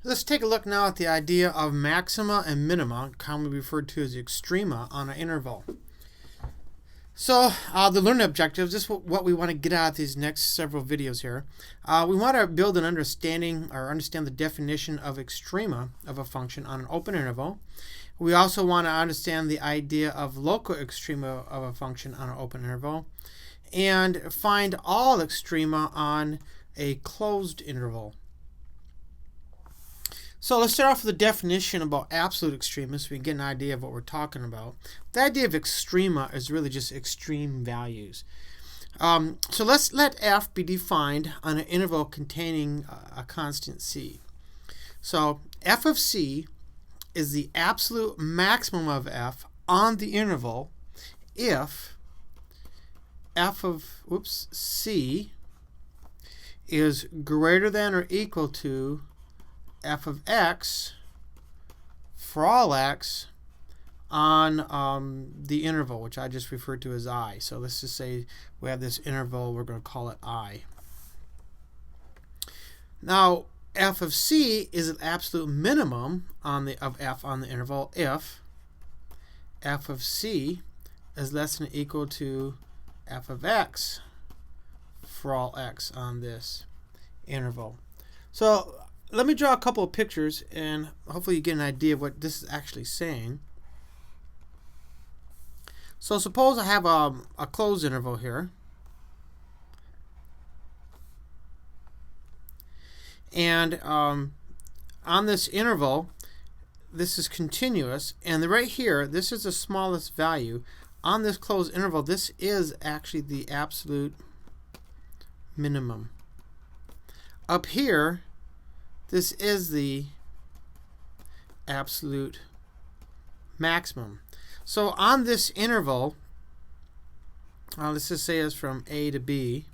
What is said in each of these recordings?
Let's take a look now at the idea of maxima and minima, commonly referred to as extrema, on an interval. So the learning objectives, this is what we want to get out of these next several videos here. We want to build an understanding or understand the definition of extrema of a function on an open interval. We also want to understand the idea of local extrema of a function on an open interval and find all extrema on a closed interval. So let's start off with a definition about absolute extrema so we can get an idea of what we're talking about. The idea of extrema is really just extreme values. So let's let f be defined on an interval containing a constant c. So f of c is the absolute maximum of f on the interval if f of c is greater than or equal to f of x for all x on the interval, which I just referred to as I. So let's just say we have this interval, we're going to call it I. Now, f of c is an absolute minimum of f on the interval if f of c is less than or equal to f of x for all x on this interval. So let me draw a couple of pictures and hopefully you get an idea of what this is actually saying. So suppose I have a closed interval here. And on this interval, this is continuous. And right here, this is the smallest value. On this closed interval, this is actually the absolute minimum. Up here, this is the absolute maximum. So on this interval, let's just say it's from A to B,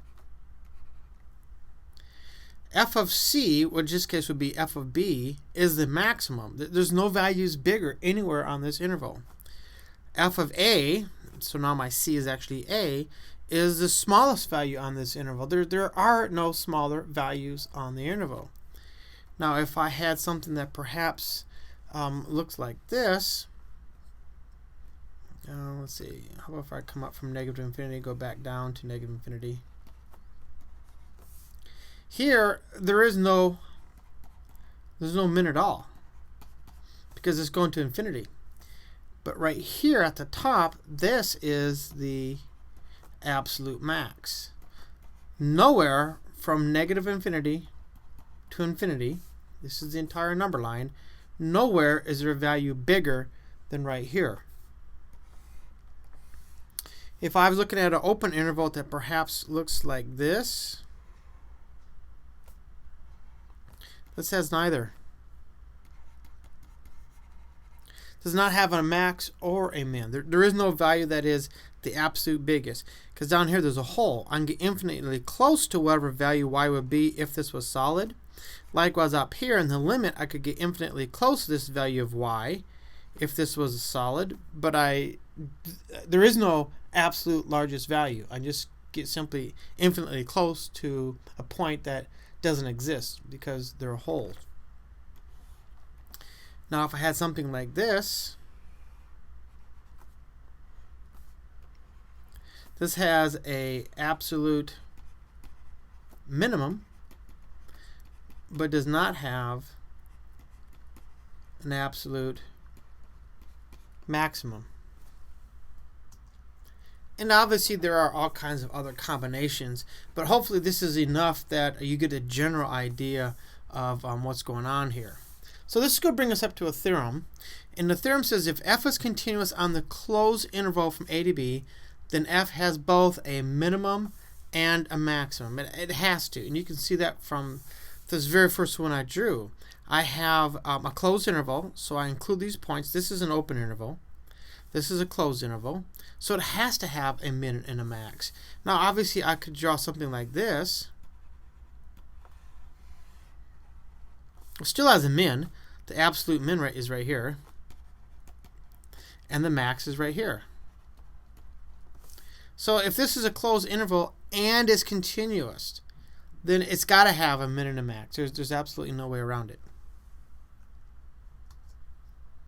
f of c, which in this case would be f of b, is the maximum. There's no values bigger anywhere on this interval. F of a, so now my c is actually a, is the smallest value on this interval. There are no smaller values on the interval. Now, if I had something that perhaps looks like this, let's see, how about if I come up from negative to infinity, go back down to negative infinity. Here, there's no min at all because it's going to infinity. But right here at the top, this is the absolute max. Nowhere from negative infinity to infinity, this is the entire number line, nowhere is there a value bigger than right here. If I was looking at an open interval that perhaps looks like this, this has neither. Does not have a max or a min. There is no value that is the absolute biggest. Because down here there's a hole. I can get infinitely close to whatever value y would be if this was solid. Likewise up here in the limit I could get infinitely close to this value of y if this was a solid. But there is no absolute largest value. I just get simply infinitely close to a point that doesn't exist because they're a hole. Now if I had something like this, this has a absolute minimum but does not have an absolute maximum. And obviously there are all kinds of other combinations, but hopefully this is enough that you get a general idea of what's going on here. So this is going to bring us up to a theorem. And the theorem says if f is continuous on the closed interval from a to b, then f has both a minimum and a maximum. It has to. And you can see that from this very first one I drew. I have a closed interval, so I include these points. This is an open interval. This is a closed interval. So it has to have a min and a max. Now obviously I could draw something like this. It still has a min. The absolute min rate is right here. And the max is right here. So if this is a closed interval and it's continuous, then it's got to have a min and a max. There's absolutely no way around it.